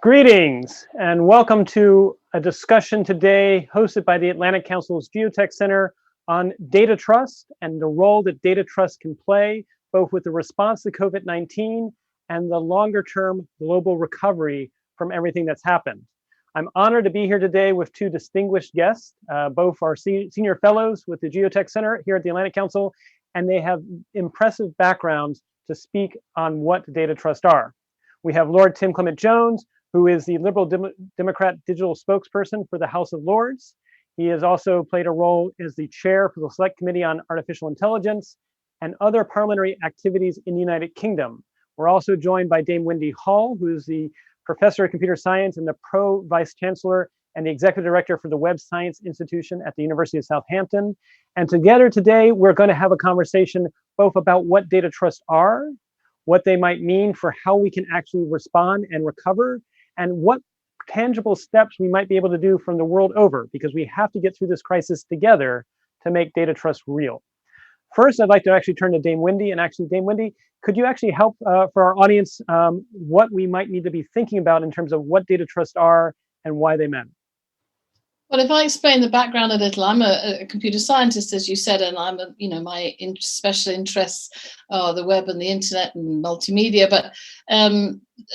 Greetings and welcome to a discussion today hosted by the Atlantic Council's Geotech Center on data trust and the role that data trust can play both with the response to COVID-19 and the longer term global recovery from everything that's happened. I'm honored to be here today with two distinguished guests. Both are senior fellows with the Geotech Center here at the Atlantic Council, and they have impressive backgrounds to speak on what data trust are. We have Lord Tim Clement-Jones, who is the Liberal Democrat digital spokesperson for the House of Lords. He has also played a role as the chair for the Select Committee on Artificial Intelligence and other parliamentary activities in the United Kingdom. We're also joined by Dame Wendy Hall, who is the professor of computer science and the pro-vice chancellor and the executive director for the Web Science Institution at the University of Southampton. And together today, we're going to have a conversation both about what data trusts are, what they might mean for how we can actually respond and recover, and what tangible steps we might be able to do from the world over, because we have to get through this crisis together to make data trust real. First, I'd like to actually turn to Dame Wendy, and actually, Dame Wendy, could you actually help for our audience what we might need to be thinking about in terms of what data trusts are and why they matter? Well, if I explain the background a little, I'm a computer scientist, as you said, and my special interests are the web and the internet and multimedia. But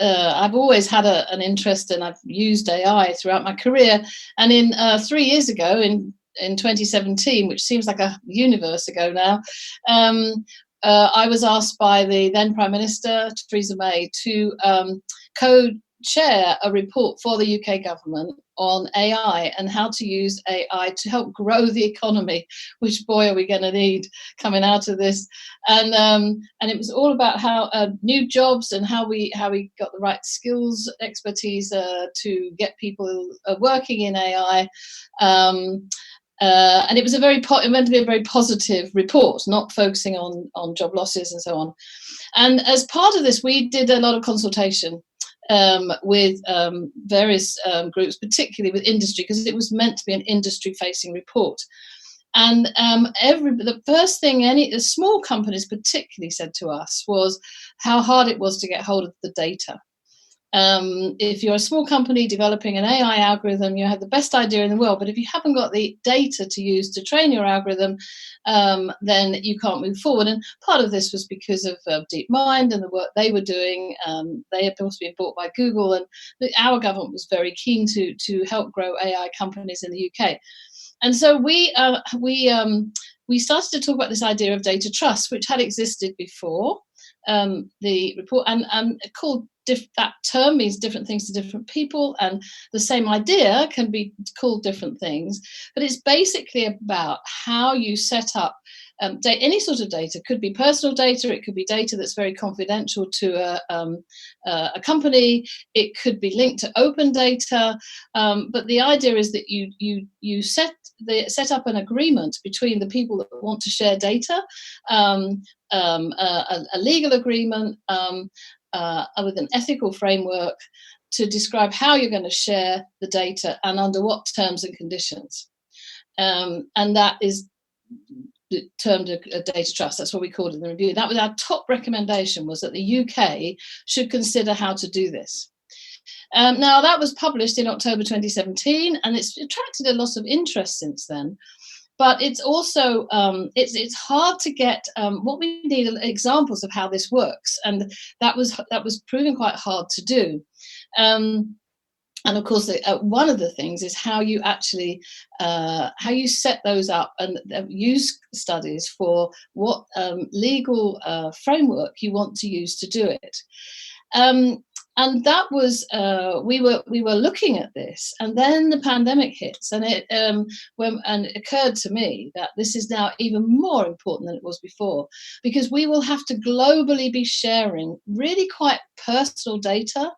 I've always had an interest, and I've used AI throughout my career. And in 3 years ago, in 2017, which seems like a universe ago now, I was asked by the then Prime Minister Theresa May to co-chair a report for the UK government on AI and how to use AI to help grow the economy, which boy are we going to need coming out of this. And it was all about how new jobs and how we got the right skills, expertise to get people working in AI. And it was meant to be a very positive report, not focusing on job losses and so on. And as part of this, we did a lot of consultation with various groups, particularly with industry, because it was meant to be an industry-facing report. And the first thing the small companies particularly said to us was how hard it was to get hold of the data. If you're a small company developing an AI algorithm, you have the best idea in the world, but if you haven't got the data to use to train your algorithm, then you can't move forward. And part of this was because of DeepMind and the work they were doing. They had also been bought by Google, and our government was very keen to help grow AI companies in the UK. And so we started to talk about this idea of data trust, which had existed before the report, and called that term means different things to different people, and the same idea can be called different things, but it's basically about how you set up any sort of data. Could be personal data, it could be data that's very confidential to a company, it could be linked to open data, but the idea is that you set up an agreement between the people that want to share data, a legal agreement with an ethical framework to describe how you're going to share the data and under what terms and conditions. And that is termed a data trust. That's what we called it in the review. That was our top recommendation, was that the UK should consider how to do this. Now, that was published in October 2017, and it's attracted a lot of interest since then. But it's also, it's hard to get, what we need are examples of how this works. And that was proving quite hard to do. And of course, one of the things is how you actually, how you set those up and use studies for what legal framework you want to use to do it. And that was, we were looking at this, and then the pandemic hits, and it occurred to me that this is now even more important than it was before, because we will have to globally be sharing really quite personal data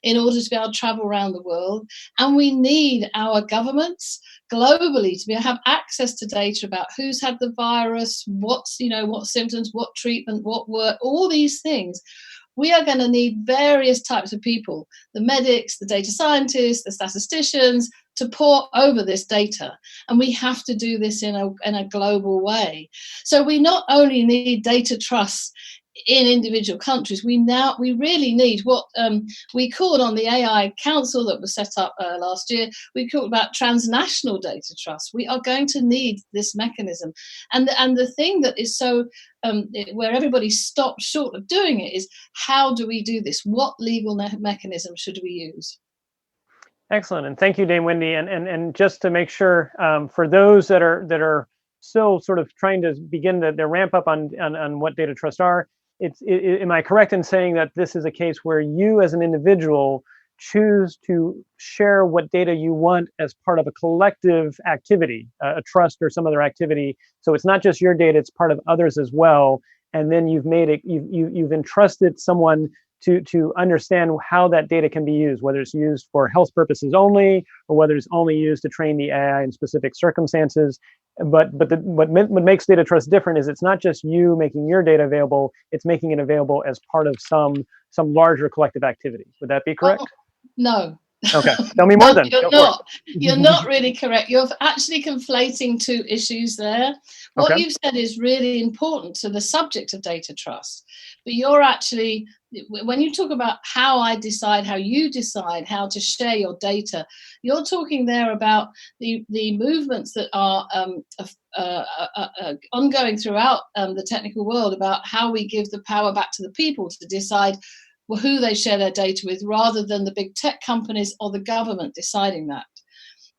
in order to be able to travel around the world, and we need our governments globally to have access to data about who's had the virus, what symptoms, what treatment, what work, all these things. We are going to need various types of people, the medics, the data scientists, the statisticians, to pore over this data. And we have to do this in a global way. So we not only need data trust in individual countries, we really need what we called on the AI Council that was set up last year. We talked about transnational data trust. We are going to need this mechanism, and the thing that is so where everybody stops short of doing it is, how do we do this? What legal mechanism should we use? Excellent, and thank you, Dame Wendy. And just to make sure, for those that are still sort of trying to begin the ramp up on what data trusts are, am I correct in saying that this is a case where you as an individual choose to share what data you want as part of a collective activity, a trust or some other activity? So it's not just your data, it's part of others as well. And then you've made it, you've entrusted someone to understand how that data can be used, whether it's used for health purposes only, or whether it's only used to train the AI in specific circumstances. But what makes data trust different is it's not just you making your data available, it's making it available as part of some larger collective activity. Would that be correct? No. Okay, tell me more then. You're not really correct. You're actually conflating two issues there. What Okay. you've said is really important to the subject of data trust, but you're actually, when you talk about how you decide how to share your data, you're talking there about the movements that are ongoing throughout the technical world, about how we give the power back to the people to decide who they share their data with, rather than the big tech companies or the government deciding that.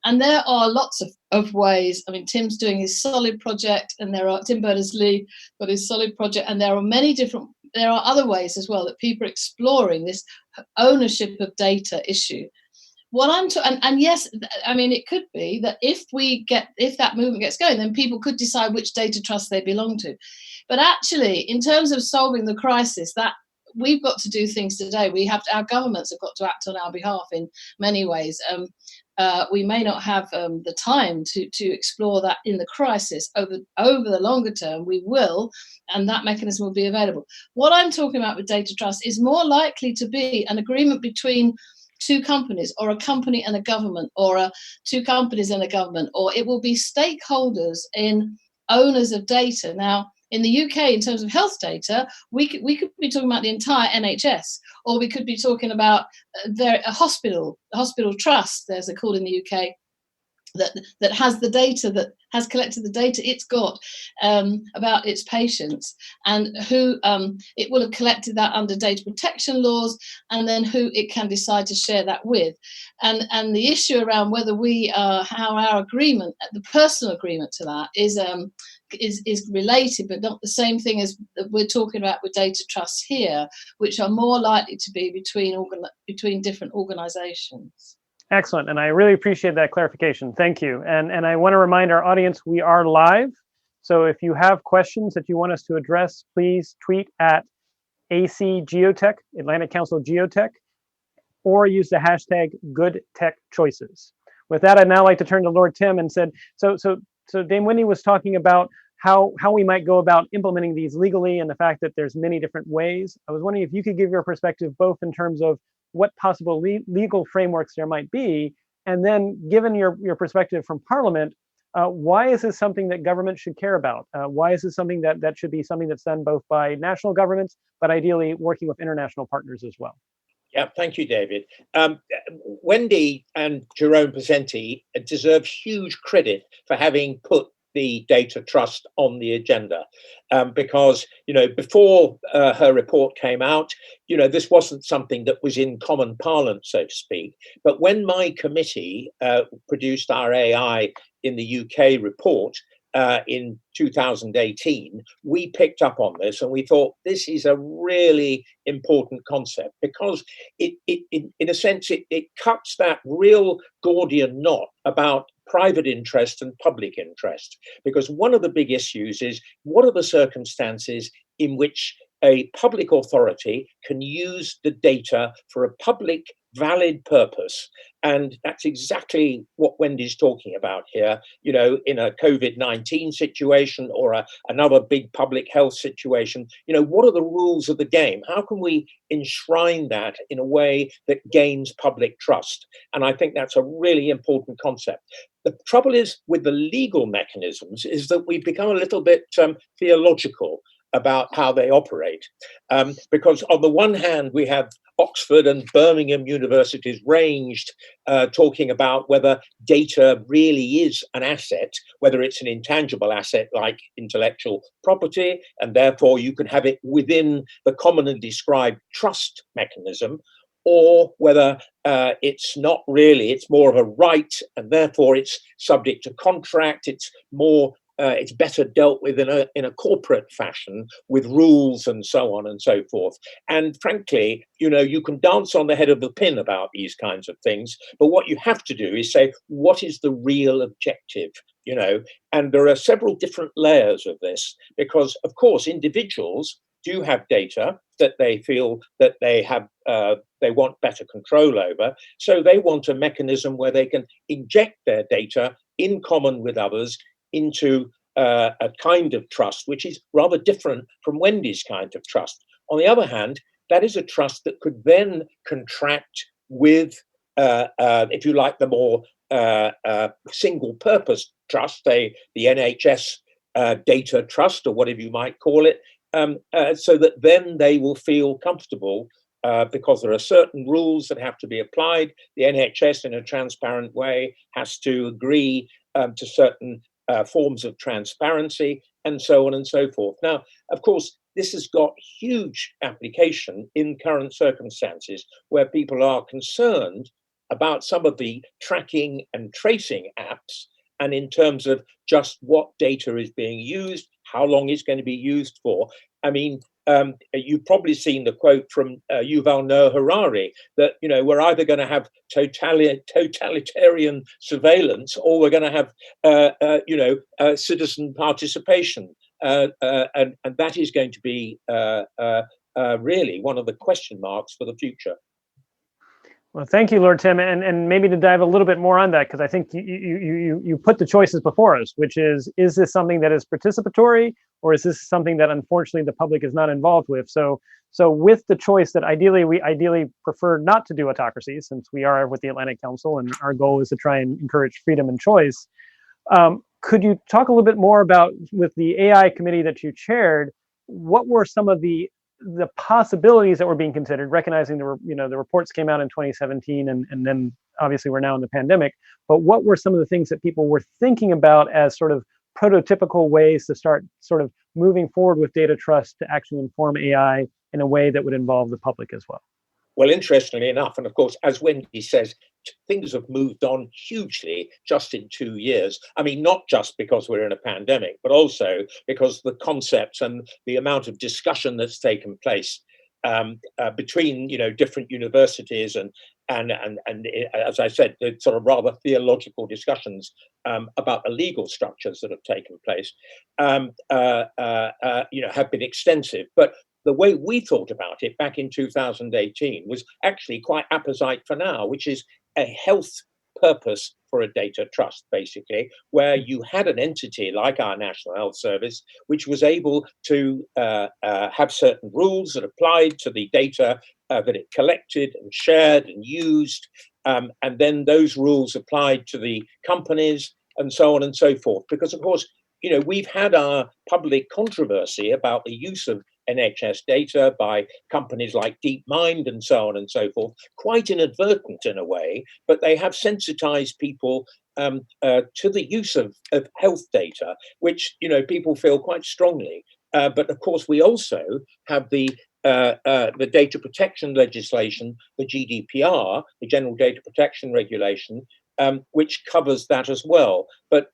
And there are lots of ways. I mean, Tim's doing his Solid project, and Tim Berners-Lee got his Solid project, and there are other ways as well that people are exploring this ownership of data issue. And yes, I mean, it could be that if that movement gets going, then people could decide which data trust they belong to. But actually, in terms of solving the crisis, that we've got to do things today. Our governments have got to act on our behalf in many ways. We may not have the time to explore that in the crisis. Over the longer term, we will, and that mechanism will be available. What I'm talking about with data trust is more likely to be an agreement between two companies, or a company and a government, or two companies and a government, or it will be stakeholders in owners of data. Now, in the UK, in terms of health data, we could be talking about the entire NHS, or we could be talking about a hospital trust, as they're called in the UK, that has the data, that has collected the data it's got about its patients, and who it will have collected that under data protection laws, and then who it can decide to share that with. And the issue around whether how our agreement, the personal agreement to that, is related, but not the same thing as we're talking about with data trusts here, which are more likely to be between different organizations. Excellent, and I really appreciate that clarification. Thank you. And I want to remind our audience we are live. So if you have questions that you want us to address, please tweet at AC Geotech, Atlantic Council Geotech, or use the hashtag GoodTechChoices. With that, I'd now like to turn to Lord Tim and said, so Dame Wendy was talking about how we might go about implementing these legally, and the fact that there's many different ways. I was wondering if you could give your perspective both in terms of what possible legal frameworks there might be, and then given your perspective from Parliament, why is this something that government should care about? Why is this something that should be something that's done both by national governments, but ideally working with international partners as well? Yeah, thank you, David. Wendy and Jerome Pesenti deserve huge credit for having put the data trust on the agenda, because before her report came out, this wasn't something that was in common parlance, so to speak. But when my committee produced our AI in the UK report in 2018, we picked up on this, and we thought this is a really important concept, because it in a sense it cuts that real Gordian knot about private interest and public interest. Because one of the big issues is, what are the circumstances in which a public authority can use the data for a public valid purpose? And that's exactly what Wendy's talking about here. In a COVID-19 situation, or another big public health situation, what are the rules of the game? How can we enshrine that in a way that gains public trust? And I think that's a really important concept. The trouble is with the legal mechanisms is that we've become a little bit theological. about how they operate. Because on the one hand, we have Oxford and Birmingham universities ranged talking about whether data really is an asset, whether it's an intangible asset like intellectual property, and therefore you can have it within the commonly described trust mechanism, or whether it's not really, it's more of a right, and therefore it's subject to contract, it's more it's better dealt with in a corporate fashion with rules and so on and so forth. And frankly, you can dance on the head of the pin about these kinds of things, but what you have to do is say, what is the real objective? And there are several different layers of this, because of course individuals do have data that they feel that they want better control over, so they want a mechanism where they can inject their data in common with others into a kind of trust which is rather different from Wendy's kind of trust. On the other hand, that is a trust that could then contract with, if you like, the more single purpose trust, the NHS data trust, or whatever you might call it, so that then they will feel comfortable because there are certain rules that have to be applied. The NHS, in a transparent way, has to agree to certain forms of transparency, and so on and so forth. Now, of course, this has got huge application in current circumstances where people are concerned about some of the tracking and tracing apps, and in terms of just what data is being used, how long it's going to be used for. I mean, you've probably seen the quote from Yuval Noah Harari that we're either going to have totalitarian surveillance, or we're going to have citizen participation, and that is going to be really one of the question marks for the future. Well, thank you, Lord Tim, and maybe to dive a little bit more on that, because I think you put the choices before us, which is this something that is participatory, or is this something that unfortunately the public is not involved with? So with the choice that we ideally prefer not to do autocracy, since we are with the Atlantic Council and our goal is to try and encourage freedom and choice. Could you talk a little bit more about, with the AI committee that you chaired, what were some of the possibilities that were being considered, recognizing the reports came out in 2017, and then obviously we're now in the pandemic, but what were some of the things that people were thinking about as sort of prototypical ways to start sort of moving forward with data trust to actually inform AI in a way that would involve the public as well? Well, interestingly enough, and of course, as Wendy says, things have moved on hugely just in 2 years. I mean, not just because we're in a pandemic, but also because the concepts and the amount of discussion that's taken place between different universities and as I said, the sort of rather theological discussions about the legal structures that have taken place have been extensive. But the way we thought about it back in 2018 was actually quite apposite for now, which is a health purpose for a data trust, basically, where you had an entity like our National Health Service, which was able to have certain rules that applied to the data that it collected and shared and used, and then those rules applied to the companies and so on and so forth. Because, of course, we've had our public controversy about the use of NHS data by companies like DeepMind and so on and so forth, quite inadvertent in a way, but they have sensitized people to the use of health data, which people feel quite strongly. But of course, we also have the data protection legislation, the GDPR, the General Data Protection Regulation, which covers that as well. But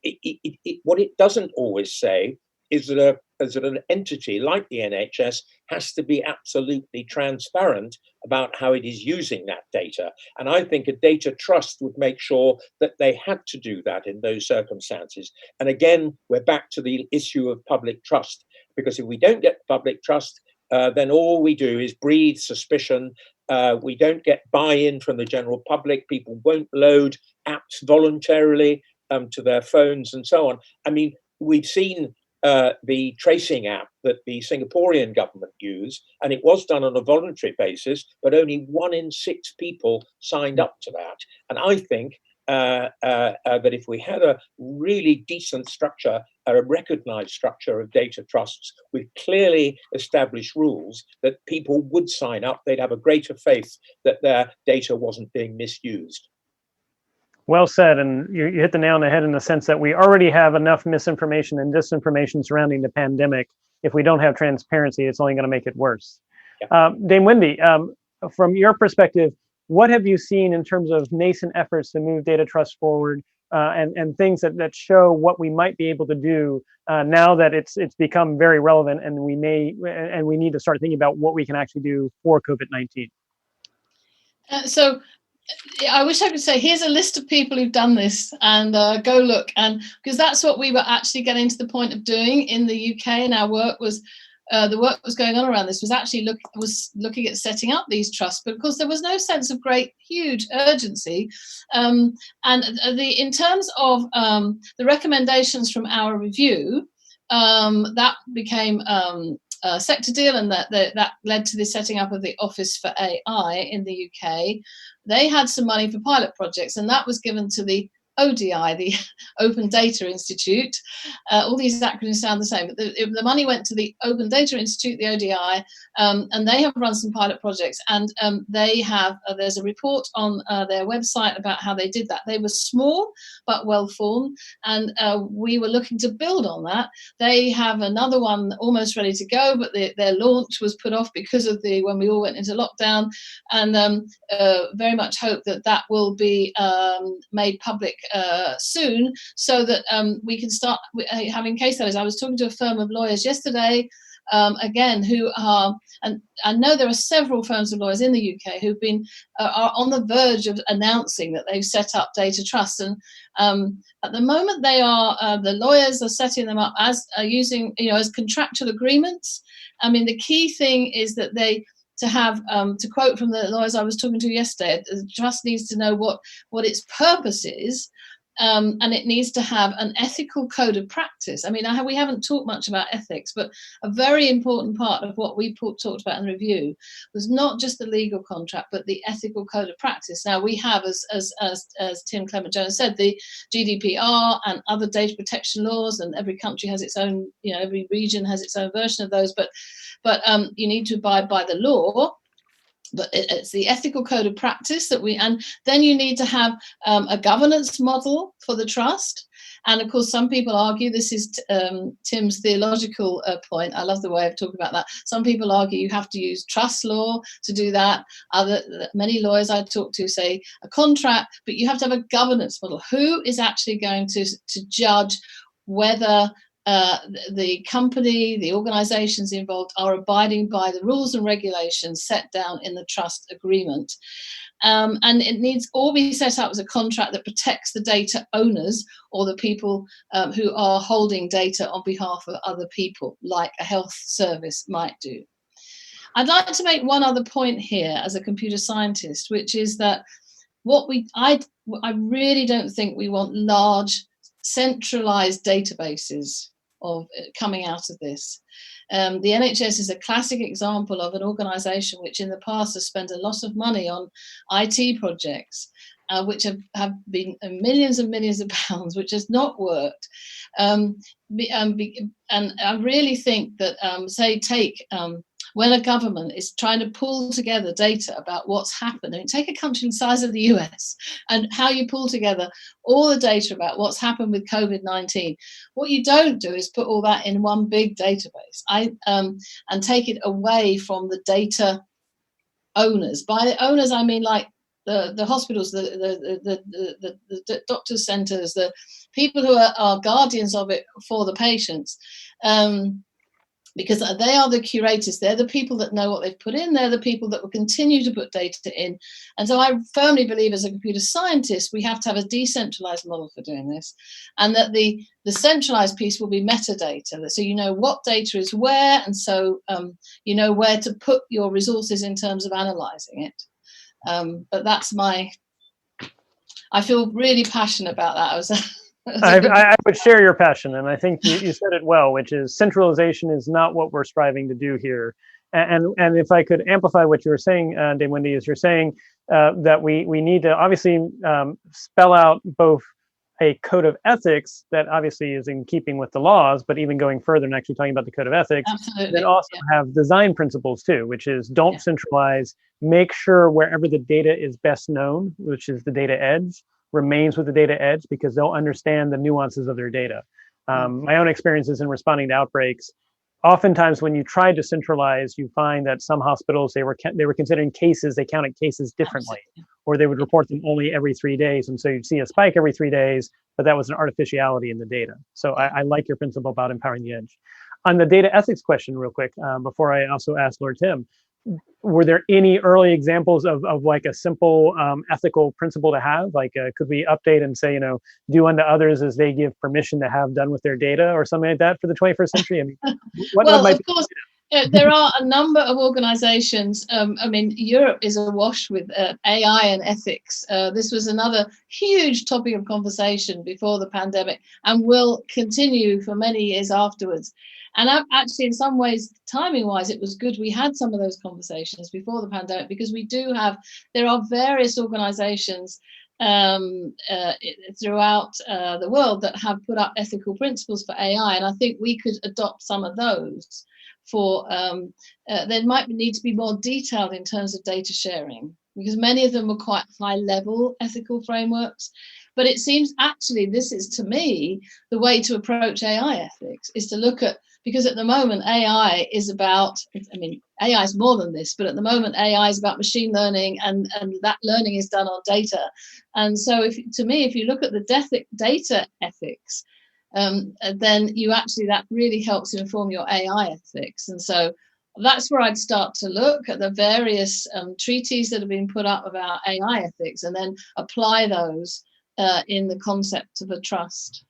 what it doesn't always say is that an entity like the NHS has to be absolutely transparent about how it is using that data. And I think a data trust would make sure that they had to do that in those circumstances. And again, we're back to the issue of public trust, because if we don't get public trust, then all we do is breathe suspicion. We don't get buy-in from the general public. People won't load apps voluntarily to their phones and so on. I mean, we've seen the tracing app that the Singaporean government used, and it was done on a voluntary basis, but only 1 in 6 people signed up to that. And I think that if we had a really decent structure, a recognized structure of data trusts with clearly established rules, that people would sign up. They'd have a greater faith that their data wasn't being misused. Well said, and you hit the nail on the head in the sense that we already have enough misinformation and disinformation surrounding the pandemic. If we don't have transparency, it's only going to make it worse. Yeah. Dame Wendy, from your perspective, what have you seen in terms of nascent efforts to move data trust forward, and things that show what we might be able to do now that it's become very relevant, and we need to start thinking about what we can actually do for COVID-19? So I wish I could say, here's a list of people who've done this, and go look. And because that's what we were actually getting to the point of doing in the UK, and our work was, the work that was going on around this was actually looking at setting up these trusts, but of course there was no sense of huge urgency. In terms of the recommendations from our review, that became a sector deal, and that led to the setting up of the Office for AI in the UK. They had some money for pilot projects, and that was given to the ODI, the Open Data Institute. All these acronyms sound the same, but the money went to the Open Data Institute, the ODI, and they have run some pilot projects, and they have, there's a report on their website about how they did that. They were small but well formed, and we were looking to build on that. They have another one almost ready to go, but their launch was put off because of when we all went into lockdown, and very much hope that will be made public soon, so that we can start having case studies. I was talking to a firm of lawyers yesterday, again, who are, and I know there are several firms of lawyers in the UK who've been are on the verge of announcing that they've set up data trusts, and at the moment they are, the lawyers are setting them up as using, as contractual agreements. I mean, the key thing is that to have, to quote from the lawyers I was talking to yesterday, the trust needs to know what its purpose is, and it needs to have an ethical code of practice. I mean, we haven't talked much about ethics, but a very important part of what we talked about in the review was not just the legal contract, but the ethical code of practice. Now, we have, as Tim Clement-Jones said, the GDPR and other data protection laws, and every country has its own, every region has its own version of those, but you need to abide by the law. But it's the ethical code of practice and then you need to have a governance model for the trust. And of course, some people argue, this is Tim's theological point. I love the way of talking about that. Some people argue you have to use trust law to do that. Many lawyers I talk to say a contract, but you have to have a governance model. Who is actually going to judge whether the company, the organizations involved are abiding by the rules and regulations set down in the trust agreement? And it needs all be set up as a contract that protects the data owners, or the people who are holding data on behalf of other people, like a health service might do. I'd like to make one other point here as a computer scientist, which is that I really don't think we want large centralized databases coming out of this. The NHS is a classic example of an organisation which in the past has spent a lot of money on IT projects, which have been millions and millions of pounds, which has not worked. And I really think that, when a government is trying to pull together data about what's happened, and take a country the size of the US and how you pull together all the data about what's happened with COVID-19, what you don't do is put all that in one big database and take it away from the data owners. By the owners, I mean like the hospitals, the doctors' centres, the people who are guardians of it for the patients. Because they are the curators, they're the people that know what they've put in, they're the people that will continue to put data in. And so I firmly believe, as a computer scientist, we have to have a decentralized model for doing this, and that the centralized piece will be metadata, so you know what data is where, and so you know where to put your resources in terms of analyzing it. But that's I feel really passionate about that. I would share your passion, and I think you said it well, which is centralization is not what we're striving to do here. And if I could amplify what you were saying, Dame Wendy, is you're saying that we need to obviously spell out both a code of ethics that obviously is in keeping with the laws, but even going further and actually talking about the code of ethics, Absolutely. then also have design principles too, which is don't centralize, make sure wherever the data is best known, which is the data edge, remains with the data edge because they'll understand the nuances of their data. My own experiences in responding to outbreaks, oftentimes when you try to centralize, you find that some hospitals, they were considering cases, they counted cases differently, or they would report them only every 3 days. And so you'd see a spike every 3 days, but that was an artificiality in the data. So I like your principle about empowering the edge. On the data ethics question, real quick, before I also ask Lord Tim, were there any early examples of like a simple ethical principle to have? Like, could we update and say, do unto others as they give permission to have done with their data, or something like that for the 21st century? I mean, of course, there are a number of organizations. I mean, Europe is awash with AI and ethics. This was another huge topic of conversation before the pandemic and will continue for many years afterwards. And actually, in some ways, timing-wise, it was good we had some of those conversations before the pandemic, because there are various organizations throughout the world that have put up ethical principles for AI. And I think we could adopt some of those for, they might need to be more detailed in terms of data sharing, because many of them were quite high-level ethical frameworks. But it seems actually this is, to me, the way to approach AI ethics, is to look at, because at the moment AI is about, I mean, AI is more than this, but at the moment AI is about machine learning, and that learning is done on data. And so to me, if you look at the data ethics, then that really helps inform your AI ethics. And so that's where I'd start to look at the various treaties that have been put up about AI ethics, and then apply those in the concept of a trust.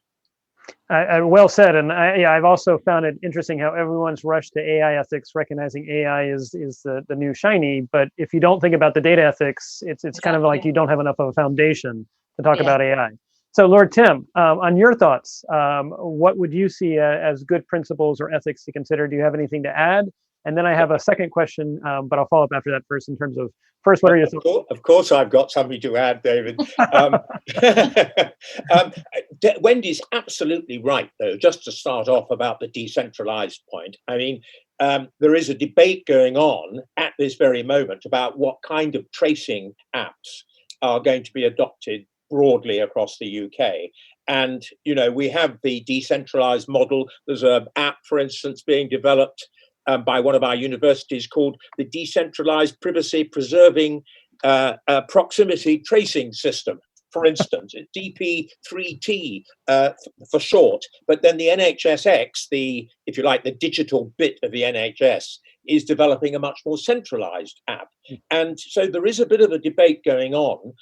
Well said. And I've also found it interesting how everyone's rushed to AI ethics, recognizing AI is the new shiny. But if you don't think about the data ethics, it's kind of like you don't have enough of a foundation to talk about AI. So Lord Tim, on your thoughts, what would you see as good principles or ethics to consider? Do you have anything to add? And then I have a second question, but I'll follow up after that first in terms of, first, what are your thoughts? Of course, I've got something to add, David. Wendy's absolutely right, though, just to start off about the decentralized point. I mean, there is a debate going on at this very moment about what kind of tracing apps are going to be adopted broadly across the UK. And, we have the decentralized model. There's an app, for instance, being developed by one of our universities called the Decentralized Privacy Preserving Proximity Tracing System, for instance, DP3T for short. But then the NHSX, if you like, the digital bit of the NHS, is developing a much more centralized app. And so there is a bit of a debate going on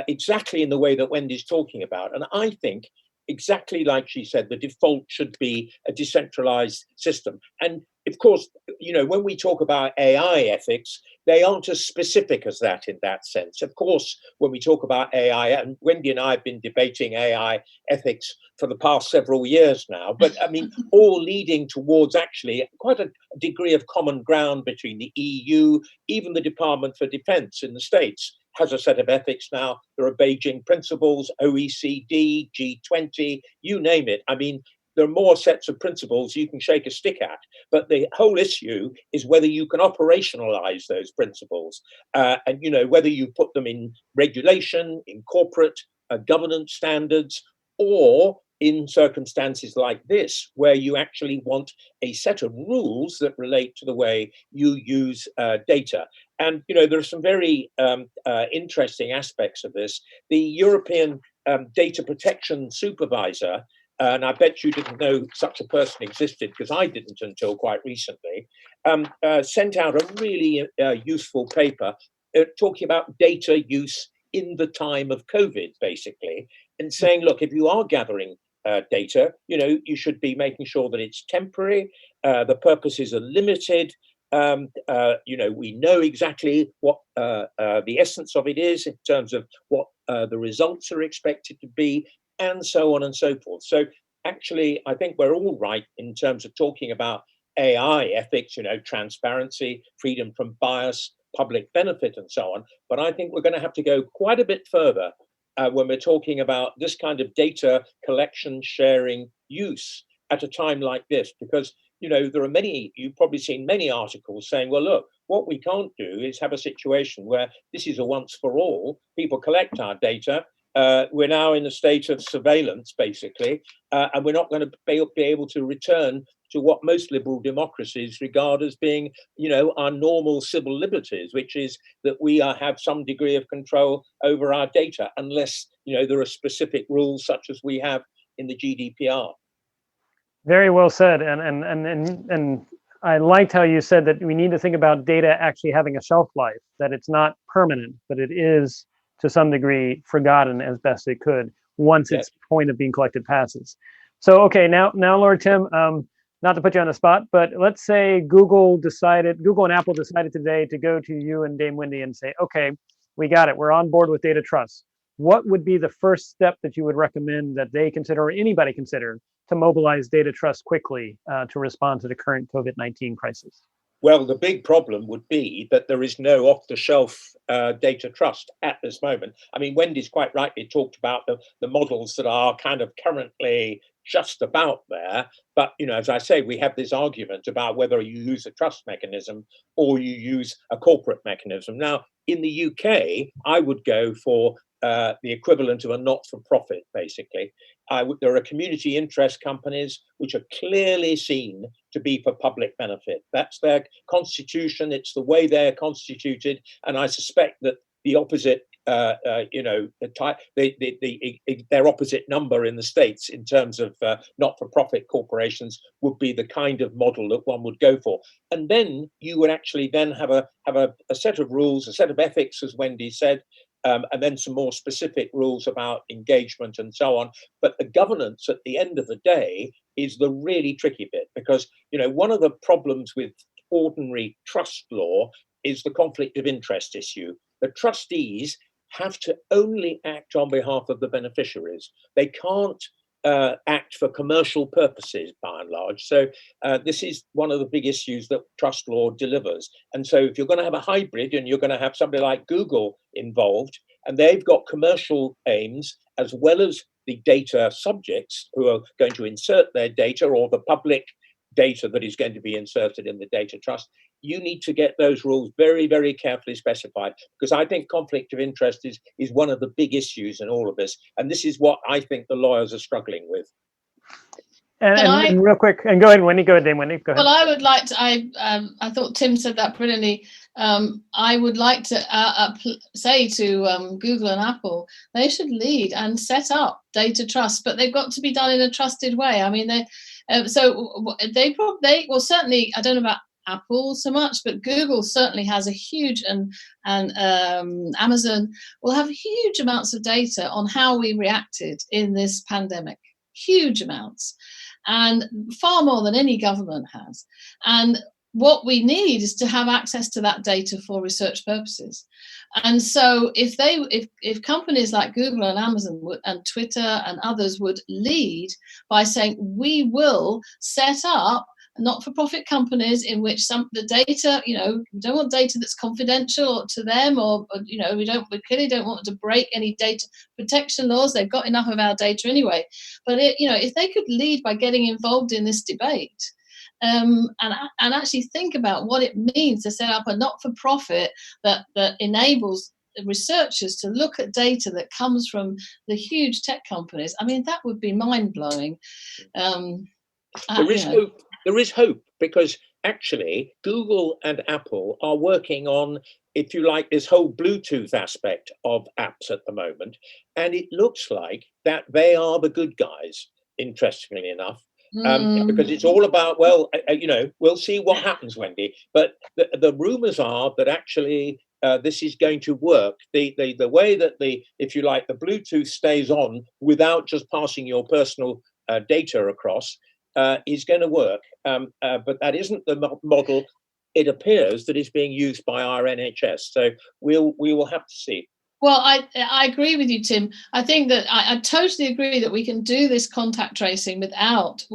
exactly in the way that Wendy's talking about. And I think, exactly like she said, the default should be a decentralized system. And of course, when we talk about AI ethics, they aren't as specific as that in that sense. Of course, when we talk about AI, and Wendy and I have been debating AI ethics for the past several years now, but I mean, all leading towards actually quite a degree of common ground between the EU, even the Department for Defense in the States has a set of ethics now. There are Beijing principles, OECD, G20, you name it. I mean, there are more sets of principles you can shake a stick at, but the whole issue is whether you can operationalize those principles, and whether you put them in regulation, in corporate governance standards, or in circumstances like this, where you actually want a set of rules that relate to the way you use data. And there are some very interesting aspects of this. The European Data Protection Supervisor, and I bet you didn't know such a person existed, because I didn't until quite recently, sent out a really useful paper talking about data use in the time of COVID, basically, and saying, look, if you are gathering data, you should be making sure that it's temporary, the purposes are limited, we know exactly what the essence of it is in terms of what the results are expected to be, and so on and so forth. So actually, I think we're all right in terms of talking about AI ethics, transparency, freedom from bias, public benefit, and so on. But I think we're going to have to go quite a bit further when we're talking about this kind of data collection, sharing, use at a time like this, because there are many, you've probably seen many articles saying, well, look, what we can't do is have a situation where this is a once for all. People collect our data. We're now in a state of surveillance, basically, and we're not going to be able to return to what most liberal democracies regard as being, our normal civil liberties, which is that we have some degree of control over our data, unless, there are specific rules such as we have in the GDPR. Very well said, and I liked how you said that we need to think about data actually having a shelf life, that it's not permanent, but it is to some degree forgotten as best it could once its point of being collected passes. So, okay, now, Lord Tim, not to put you on the spot, but let's say Google and Apple decided today to go to you and Dame Wendy and say, okay, we got it, we're on board with data trust. What would be the first step that you would recommend that they consider, or anybody consider, to mobilize data trust quickly to respond to the current COVID-19 crisis? Well, the big problem would be that there is no off-the-shelf data trust at this moment. I mean, Wendy's quite rightly talked about the models that are kind of currently just about there. But, as I say, we have this argument about whether you use a trust mechanism or you use a corporate mechanism. Now, in the UK, I would go for the equivalent of a not-for-profit, basically. There are community interest companies which are clearly seen to be for public benefit. That's their constitution. It's the way they're constituted. And I suspect that the opposite, their opposite number in the States in terms of not-for-profit corporations would be the kind of model that one would go for. And then you would actually then have a set of rules, a set of ethics, as Wendy said, and then some more specific rules about engagement and so on. But the governance at the end of the day is the really tricky bit, because, one of the problems with ordinary trust law is the conflict of interest issue. The trustees have to only act on behalf of the beneficiaries. They can't act for commercial purposes, by and large. So this is one of the big issues that trust law delivers. And so if you're going to have a hybrid and you're going to have somebody like Google involved, and they've got commercial aims as well as the data subjects who are going to insert their data, or the public data that is going to be inserted in the data trust, you need to get those rules very, very carefully specified, because I think conflict of interest is one of the big issues in all of this. And this is what I think the lawyers are struggling with. And real quick, and go ahead, Wendy. Go ahead, Dame Wendy. Go ahead. Well, I would like to. I thought Tim said that brilliantly. I would like to say to Google and Apple, they should lead and set up data trust, but they've got to be done in a trusted way. I mean, they certainly. I don't know about Apple so much, but Google certainly has a huge, and Amazon will have huge amounts of data on how we reacted in this pandemic. Huge amounts. And far more than any government has. And what we need is to have access to that data for research purposes. And so if companies like Google and Amazon and Twitter and others would lead by saying, we will set up not-for-profit companies in which the data, we don't want data that's confidential to them, or we clearly don't want to break any data protection laws. They've got enough of our data anyway. But if they could lead by getting involved in this debate, and actually think about what it means to set up a not-for-profit that enables researchers to look at data that comes from the huge tech companies, I mean, that would be mind-blowing. There is hope, because actually Google and Apple are working on, if you like, this whole Bluetooth aspect of apps at the moment. And it looks like that they are the good guys, interestingly enough. Because it's all about, we'll see what happens, Wendy. But the rumors are that actually this is going to work. The way that if you like, the Bluetooth stays on without just passing your personal data across is going to work. But that isn't the model, it appears, that is being used by our NHS. So we will have to see. Well, I agree with you, Tim. I think that I totally agree that we can do this contact tracing without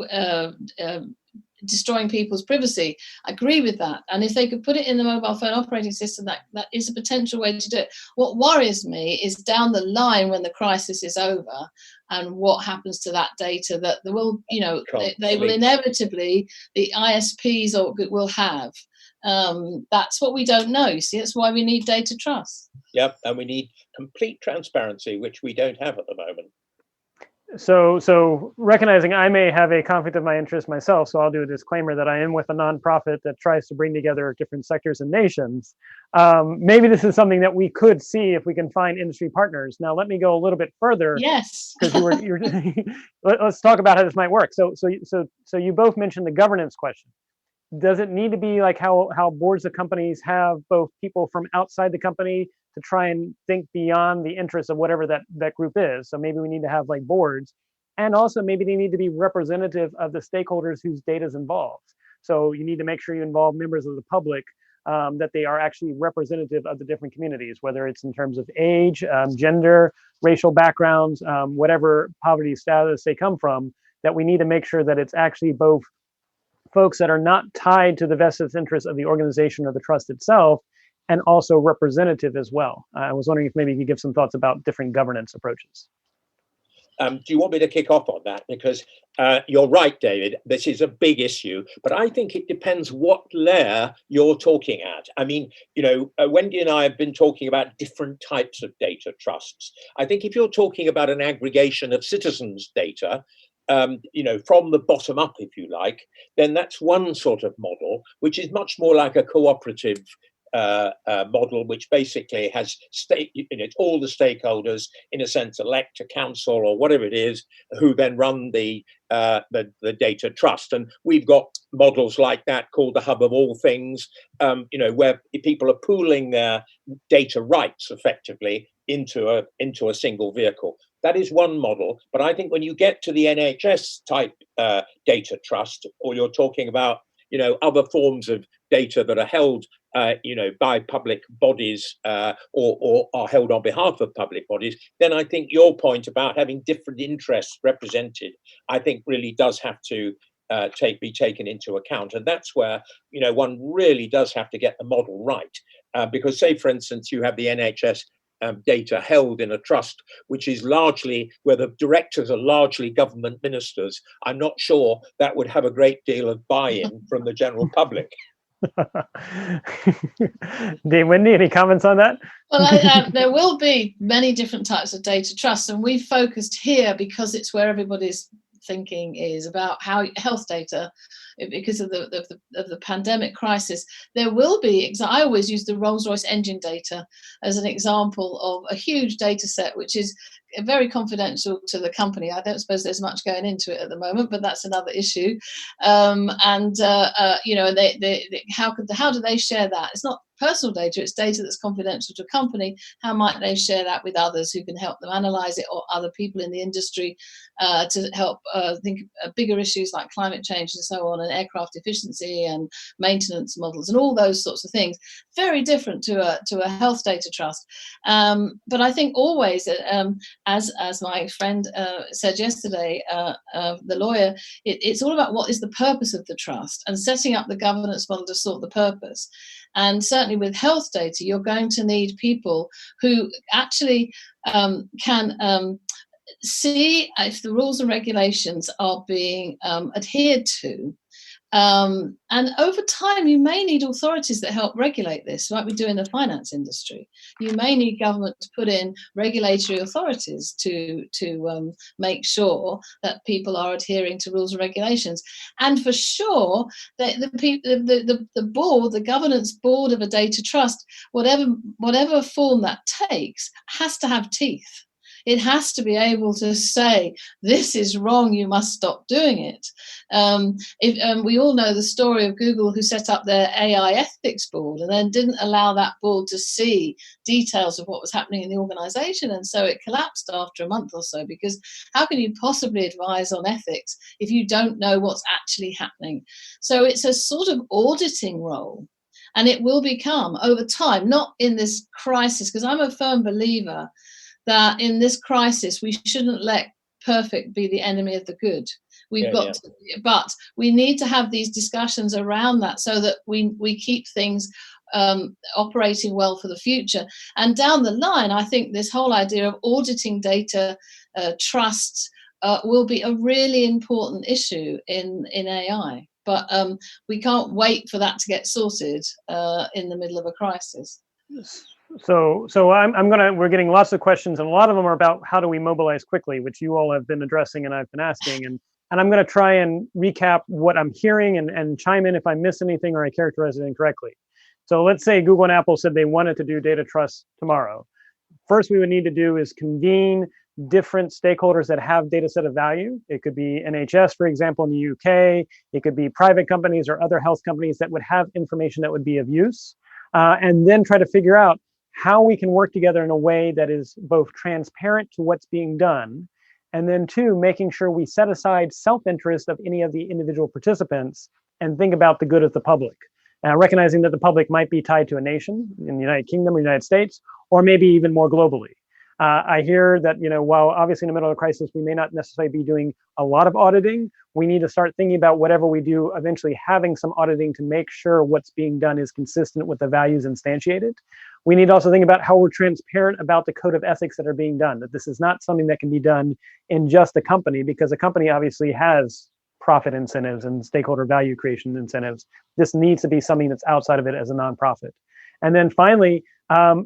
destroying people's privacy. I agree with that. And if they could put it in the mobile phone operating system, that is a potential way to do it. What worries me is down the line when the crisis is over, and what happens to that data that there will, they will inevitably, the ISPs will have. That's what we don't know. You see, that's why we need data trust. Yep, and we need complete transparency, which we don't have at the moment. So recognizing I may have a conflict of my interest myself, so I'll do a disclaimer that I am with a nonprofit that tries to bring together different sectors and nations. Maybe this is something that we could see if we can find industry partners. Now, let me go a little bit further. Yes. Because you're let's talk about how this might work. So you both mentioned the governance question. Does it need to be like how boards of companies have both people from outside the company to try and think beyond the interests of whatever that group is? So maybe we need to have like boards, and also maybe they need to be representative of the stakeholders whose data is involved. So you need to make sure you involve members of the public, that they are actually representative of the different communities, whether it's in terms of age, gender, racial backgrounds, whatever poverty status they come from, that we need to make sure that it's actually both folks that are not tied to the vested interests of the organization or the trust itself, and also representative as well. I was wondering if maybe you could give some thoughts about different governance approaches. Do you want me to kick off on that? Because you're right, David, this is a big issue, but I think it depends what layer you're talking at. I mean, Wendy and I have been talking about different types of data trusts. I think if you're talking about an aggregation of citizens' data, from the bottom up, if you like, then that's one sort of model, which is much more like a cooperative model, which basically has all the stakeholders, in a sense, elect a council or whatever it is, who then run the data trust. And we've got models like that called the hub of all things, where people are pooling their data rights effectively into a single vehicle. That is one model. But I think when you get to the NHS type data trust, or you're talking about other forms of data that are held by public bodies, or are held on behalf of public bodies, then I think your point about having different interests represented, I think really does have to be taken into account. And that's where one really does have to get the model right, because say, for instance, you have the NHS data held in a trust, which is largely where the directors are largely government ministers. I'm not sure that would have a great deal of buy-in from the general public. Wendy, any comments on that? Well, there will be many different types of data trusts, and we've focused here because it's where everybody's thinking is about how health data, because of the pandemic crisis. There will be, I always use the Rolls-Royce engine data as an example of a huge data set, which is very confidential to the company. I don't suppose there's much going into it at the moment, but that's another issue. How do they share that? It's not personal data, it's data that's confidential to a company. How might they share that with others who can help them analyze it, or other people in the industry to help think of bigger issues like climate change and so on, and aircraft efficiency and maintenance models and all those sorts of things? Very different to a health data trust. But I think always, as my friend said yesterday, the lawyer, it's all about what is the purpose of the trust and setting up the governance model to sort the purpose. And certainly with health data, you're going to need people who actually can see if the rules and regulations are being adhered to. And over time, you may need authorities that help regulate this, like we do in the finance industry. You may need government to put in regulatory authorities to make sure that people are adhering to rules and regulations. And for sure, the board, the governance board of a data trust, whatever form that takes, has to have teeth. It has to be able to say, this is wrong, you must stop doing it. We all know the story of Google, who set up their AI ethics board and then didn't allow that board to see details of what was happening in the organization. And so it collapsed after a month or so, because how can you possibly advise on ethics if you don't know what's actually happening? So it's a sort of auditing role. And it will become, over time, not in this crisis, because I'm a firm believer that in this crisis, we shouldn't let perfect be the enemy of the good. We've got to, but we need to have these discussions around that so that we keep things operating well for the future. And down the line, I think this whole idea of auditing data trust will be a really important issue in AI. But we can't wait for that to get sorted in the middle of a crisis. So we're getting lots of questions, and a lot of them are about how do we mobilize quickly, which you all have been addressing and I've been asking. And I'm going to try and recap what I'm hearing and chime in if I miss anything or I characterize it incorrectly. So let's say Google and Apple said they wanted to do data trust tomorrow. First, we would need to do is convene different stakeholders that have data set of value. It could be NHS, for example, in the UK. It could be private companies or other health companies that would have information that would be of use. And then try to figure out how we can work together in a way that is both transparent to what's being done, and then two, making sure we set aside self-interest of any of the individual participants and think about the good of the public. Recognizing that the public might be tied to a nation in the United Kingdom or United States, or maybe even more globally. I hear that, while obviously in the middle of a crisis, we may not necessarily be doing a lot of auditing, we need to start thinking about whatever we do, eventually having some auditing to make sure what's being done is consistent with the values instantiated. We need to also think about how we're transparent about the code of ethics that are being done, that this is not something that can be done in just a company, because a company obviously has profit incentives and stakeholder value creation incentives. This needs to be something that's outside of it as a nonprofit. And then finally,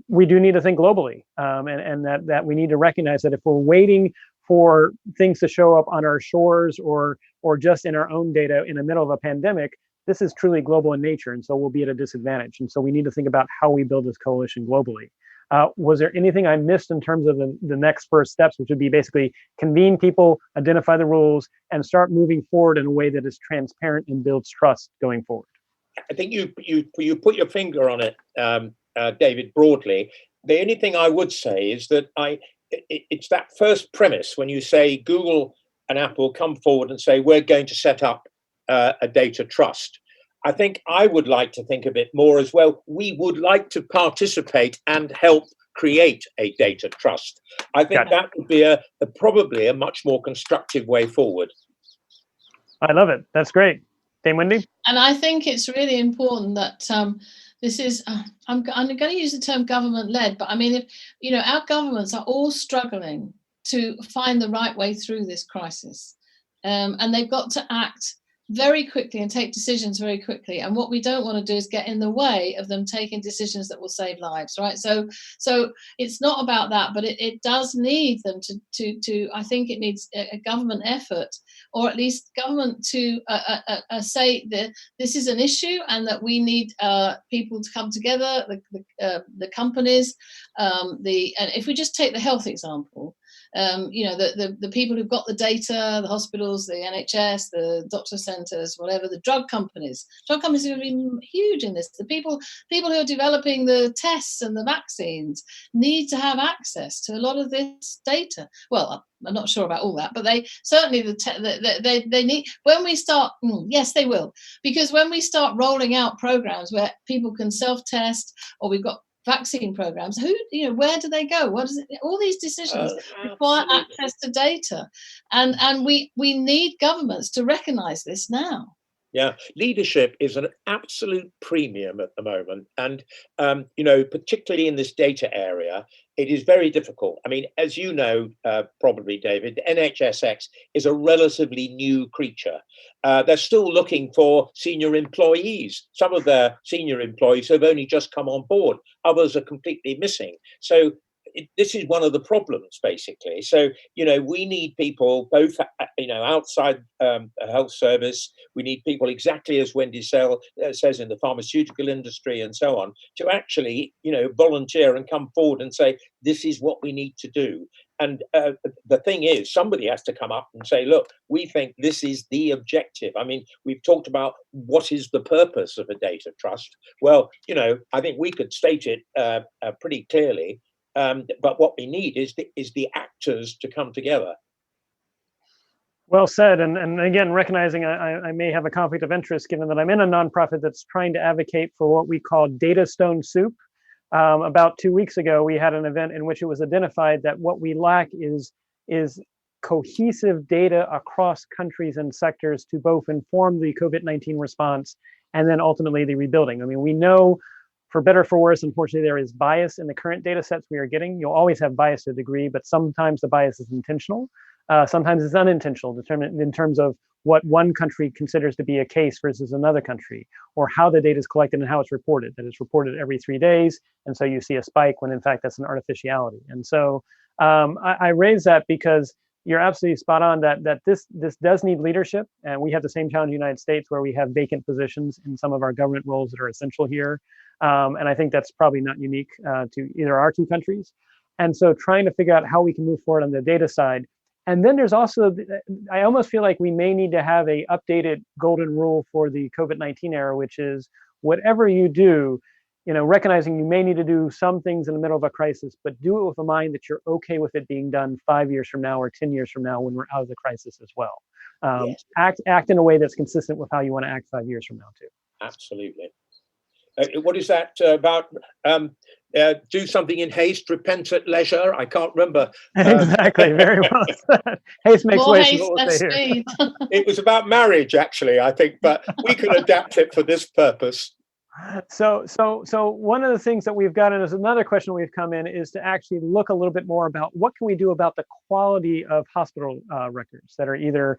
we do need to think globally, and that we need to recognize that if we're waiting for things to show up on our shores or just in our own data in the middle of a pandemic, this is truly global in nature, and so we'll be at a disadvantage. And so we need to think about how we build this coalition globally. Was there anything I missed in terms of the next first steps, which would be basically convene people, identify the rules, and start moving forward in a way that is transparent and builds trust going forward? I think you put your finger on it, David, broadly. The only thing I would say is that it's that first premise when you say Google and Apple come forward and say we're going to set up a data trust. I think I would like to think a bit more as well. We would like to participate and help create a data trust. I think that would be probably a much more constructive way forward. I love it. That's great. Dame Wendy? And I think it's really important that this is, I'm going to use the term government-led, but I mean, if our governments are all struggling to find the right way through this crisis, and they've got to act very quickly and take decisions very quickly. And what we don't want to do is get in the way of them taking decisions that will save lives, right? So it's not about that, but it does need them to I think it needs a government effort, or at least government to say that this is an issue and that we need people to come together, the companies, and if we just take the health example, the people who've got the data, the hospitals, the NHS, the doctor centres, whatever, the drug companies are going to be huge in this. The people who are developing the tests and the vaccines need to have access to a lot of this data. Well, I'm not sure about all that, but they certainly they need. When we start, yes, they will, because when we start rolling out programs where people can self-test, or we've got vaccine programs, where do they go? What is it? All these decisions require access to data, and we need governments to recognize this now. Yeah, leadership is an absolute premium at the moment, and particularly in this data area, it is very difficult. I mean, as you know, probably, David, NHSX is a relatively new creature. They're still looking for senior employees. Some of their senior employees have only just come on board. Others are completely missing. So this is one of the problems, basically. So, we need people both, outside a health service. We need people, exactly as Wendy says, in the pharmaceutical industry and so on, to actually, volunteer and come forward and say, this is what we need to do. And the thing is, somebody has to come up and say, look, we think this is the objective. I mean, we've talked about what is the purpose of a data trust. Well, I think we could state it pretty clearly. But what we need is the actors to come together. Well said. And again, recognizing I may have a conflict of interest, given that I'm in a nonprofit that's trying to advocate for what we call data stone soup. About 2 weeks ago, we had an event in which it was identified that what we lack is cohesive data across countries and sectors to both inform the COVID-19 response and then ultimately the rebuilding. I mean, we know, for better or for worse, unfortunately, there is bias in the current data sets we are getting. You'll always have bias to a degree, but sometimes the bias is intentional. Sometimes it's unintentional, determined in terms of what one country considers to be a case versus another country, or how the data is collected and how it's reported. That it's reported every 3 days, and so you see a spike when in fact that's an artificiality. And so I raise that because you're absolutely spot on that this does need leadership, and we have the same challenge in the United States where we have vacant positions in some of our government roles that are essential here, and I think that's probably not unique to either our two countries. And so trying to figure out how we can move forward on the data side. And then there's also, I almost feel like we may need to have a updated golden rule for the COVID-19 era, which is whatever you do, recognizing you may need to do some things in the middle of a crisis, but do it with a mind that you're okay with it being done 5 years from now or 10 years from now when we're out of the crisis as well. Yes. Act in a way that's consistent with how you want to act 5 years from now too. Absolutely. What is that about? Do something in haste, repent at leisure. I can't remember. Exactly. Very well said. Haste makes More waste. haste, less speed. It was about marriage, actually, I think, but we can adapt it for this purpose. So one of the things that we've gotten is another question we've come in is to actually look a little bit more about what can we do about the quality of hospital records that are either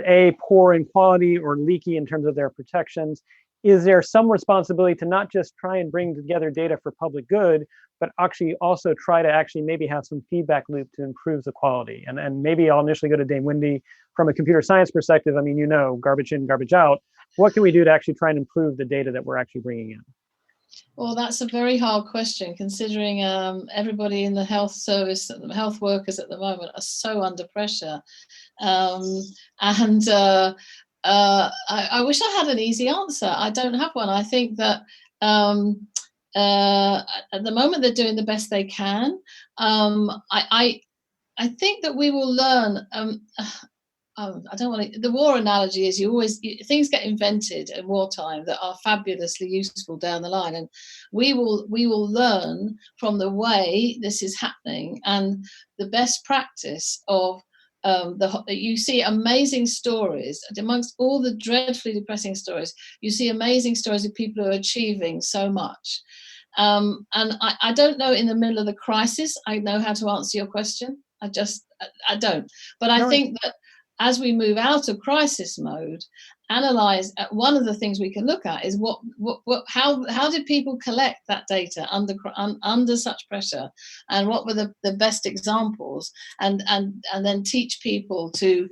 A, poor in quality or leaky in terms of their protections. Is there some responsibility to not just try and bring together data for public good, but actually also try to actually maybe have some feedback loop to improve the quality? And maybe I'll initially go to Dame Wendy from a computer science perspective. I mean, garbage in, garbage out. What can we do to actually try and improve the data that we're actually bringing in? Well, that's a very hard question, considering everybody in the health service, health workers at the moment are so under pressure. I wish I had an easy answer. I don't have one. I think that at the moment they're doing the best they can. I think that we will learn. I don't want to. The war analogy is things get invented in wartime that are fabulously useful down the line, and we will learn from the way this is happening and the best practice of. You see amazing stories amongst all the dreadfully depressing stories. You see amazing stories of people who are achieving so much. And I don't know in the middle of the crisis, I know how to answer your question. I don't. But I think that as we move out of crisis mode, analyze one of the things we can look at is how did people collect that data under such pressure, and what were the best examples, and then teach people to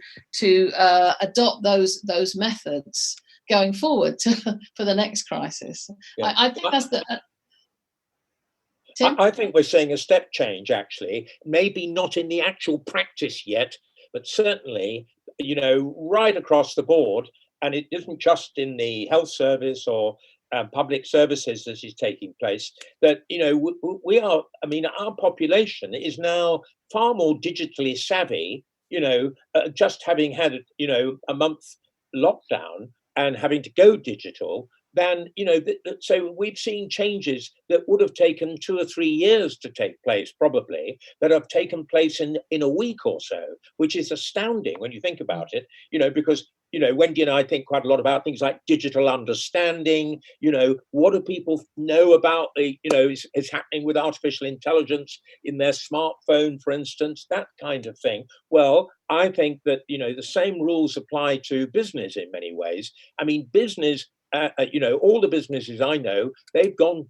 adopt those methods going forward for the next crisis. Yeah. I think that's the. I think we're seeing a step change, actually, maybe not in the actual practice yet, but certainly, right across the board. And it isn't just in the health service or public services this is taking place, that, we are, our population is now far more digitally savvy, just having had, a month lockdown and having to go digital, than, so we've seen changes that would have taken 2 or 3 years to take place, probably, that have taken place in a week or so, which is astounding when you think about it, because, Wendy and I think quite a lot about things like digital understanding, what do people know about is happening with artificial intelligence in their smartphone, for instance, that kind of thing. Well, I think that, the same rules apply to business in many ways. I mean, business, all the businesses I know, they've gone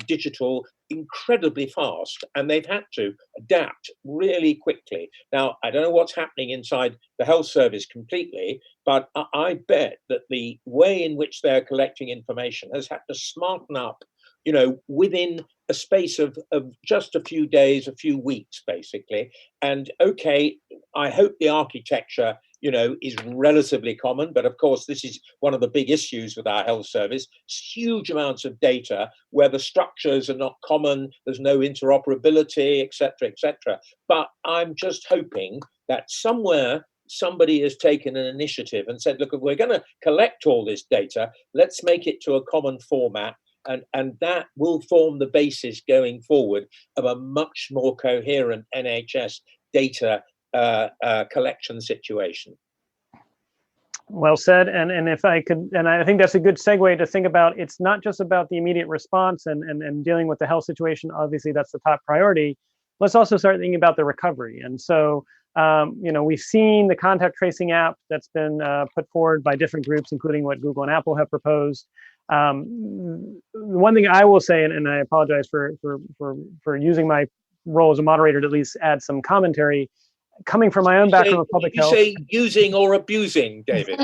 digital incredibly fast, and they've had to adapt really quickly. Now, I don't know what's happening inside the health service completely, but I bet that the way in which they're collecting information has had to smarten up, within a space of just a few days, a few weeks, basically. And okay, I hope the architecture is relatively common. But of course, this is one of the big issues with our health service. Huge amounts of data where the structures are not common, there's no interoperability, etc., etc. But I'm just hoping that somewhere somebody has taken an initiative and said, look, if we're going to collect all this data, let's make it to a common format. And that will form the basis going forward of a much more coherent NHS data collection situation. Well said. And if I could, and I think that's a good segue to think about, it's not just about the immediate response and dealing with the health situation. Obviously, that's the top priority. Let's also start thinking about the recovery. And so, we've seen the contact tracing app that's been put forward by different groups, including what Google and Apple have proposed. One thing I will say, and I apologize for using my role as a moderator to at least add some commentary, coming from my own background of public health. You say using or abusing, David?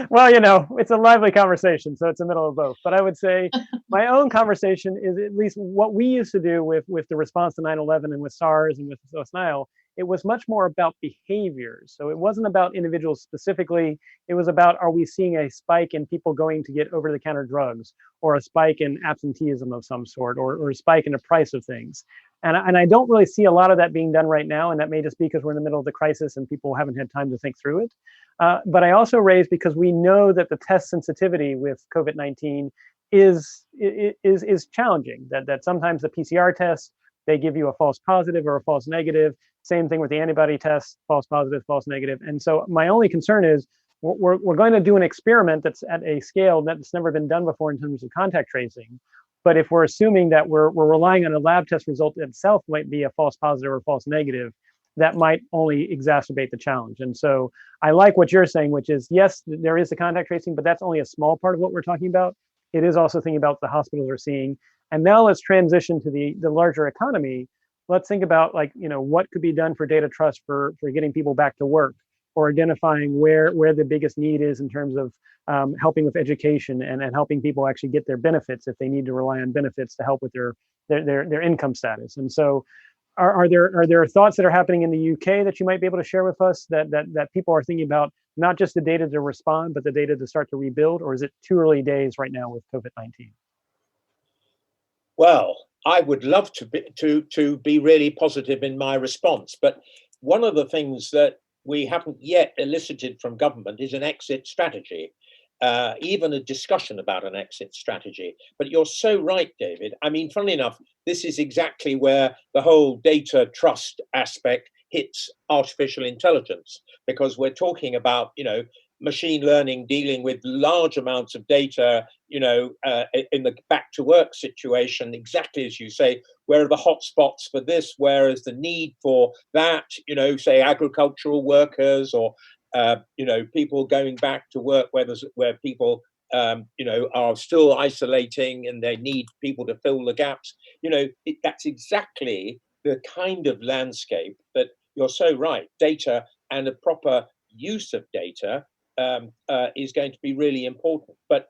Well, it's a lively conversation, so it's a middle of both. But I would say my own conversation is at least what we used to do with the response to 9/11 and with SARS and with West Nile. It was much more about behaviors. So it wasn't about individuals specifically. It was about, are we seeing a spike in people going to get over-the-counter drugs, or a spike in absenteeism of some sort, or a spike in the price of things? And I don't really see a lot of that being done right now, and that may just be because we're in the middle of the crisis and people haven't had time to think through it. But I also raise because we know that the test sensitivity with COVID-19 is challenging. That sometimes the PCR test, they give you a false positive or a false negative. Same thing with the antibody test, false positive, false negative. And so my only concern is we're going to do an experiment that's at a scale that's never been done before in terms of contact tracing. But if we're assuming that we're relying on a lab test result itself might be a false positive or false negative, that might only exacerbate the challenge. And so I like what you're saying, which is, yes, there is the contact tracing, but that's only a small part of what we're talking about. It is also thinking about the hospitals are seeing. And now let's transition to the larger economy. Let's think about, what could be done for data trust for getting people back to work, or identifying where the biggest need is in terms of helping with education and helping people actually get their benefits if they need to rely on benefits to help with their income status. And so are there thoughts that are happening in the UK that you might be able to share with us that people are thinking about, not just the data to respond, but the data to start to rebuild? Or is it too early days right now with COVID-19? Well, I would love to be really positive in my response, but one of the things that we haven't yet elicited from government is an exit strategy, even a discussion about an exit strategy. But you're so right, David. I mean, funnily enough, this is exactly where the whole data trust aspect hits artificial intelligence, because we're talking about, machine learning dealing with large amounts of data, in the back to work situation, exactly as you say, where are the hotspots for this, where is the need for that, say agricultural workers, or, people going back to work where people, are still isolating and they need people to fill the gaps. That's exactly the kind of landscape that you're so right. Data and a proper use of data is going to be really important. But,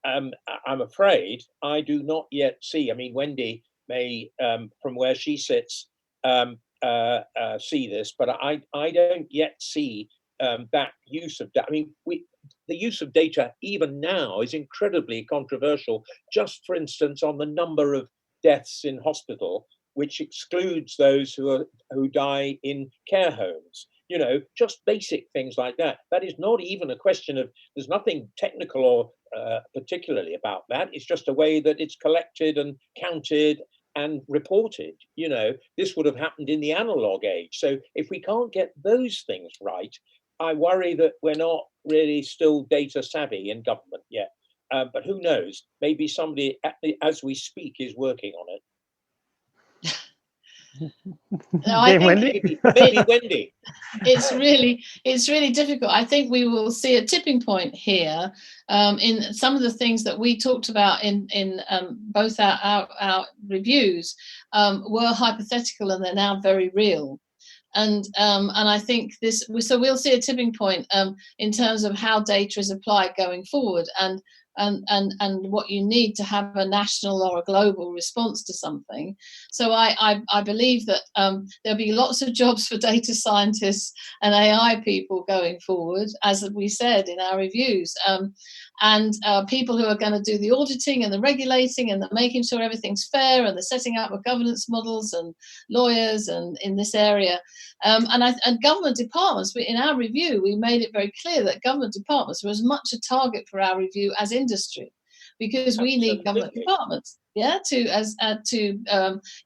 I'm afraid I do not yet see, I mean, Wendy may, from where she sits, see this, but I don't yet see that use of data. I mean, the use of data even now is incredibly controversial, just for instance, on the number of deaths in hospital, which excludes those who die in care homes. Just basic things like that. That is not even a question of, there's nothing technical or particularly about that. It's just a way that it's collected and counted and reported. This would have happened in the analog age. So if we can't get those things right, I worry that we're not really still data savvy in government yet. But who knows? Maybe somebody, as we speak, is working on it. No, I think Wendy? Maybe Wendy. It's really difficult. I think we will see a tipping point here in some of the things that we talked about in both our reviews were hypothetical, and they're now very real. And I think so we'll see a tipping point in terms of how data is applied going forward, and what you need to have a national or a global response to something. So I believe that there'll be lots of jobs for data scientists and AI people going forward, as we said in our reviews, and people who are going to do the auditing and the regulating and the making sure everything's fair, and the setting up of governance models, and lawyers and in this area. And government departments, in our review, we made it very clear that government departments were as much a target for our review as industry, because we need government departments. yeah, to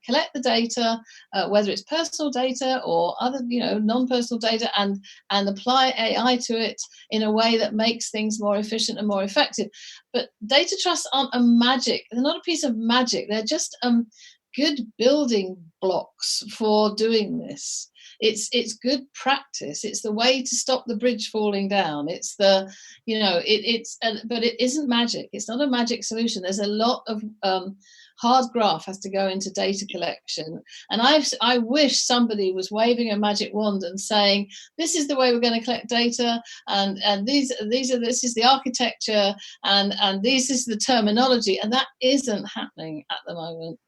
collect the data, whether it's personal data or other, non-personal data, and apply AI to it in a way that makes things more efficient and more effective. But data trusts aren't a magic; they're not a piece of magic. They're just good building blocks for doing this. It's good practice. It's the way to stop the bridge falling down. It's the, but it isn't magic. It's not a magic solution. There's a lot of hard graft has to go into data collection. And I wish somebody was waving a magic wand and saying, this is the way we're going to collect data, and this is the architecture, and this is the terminology, and that isn't happening at the moment.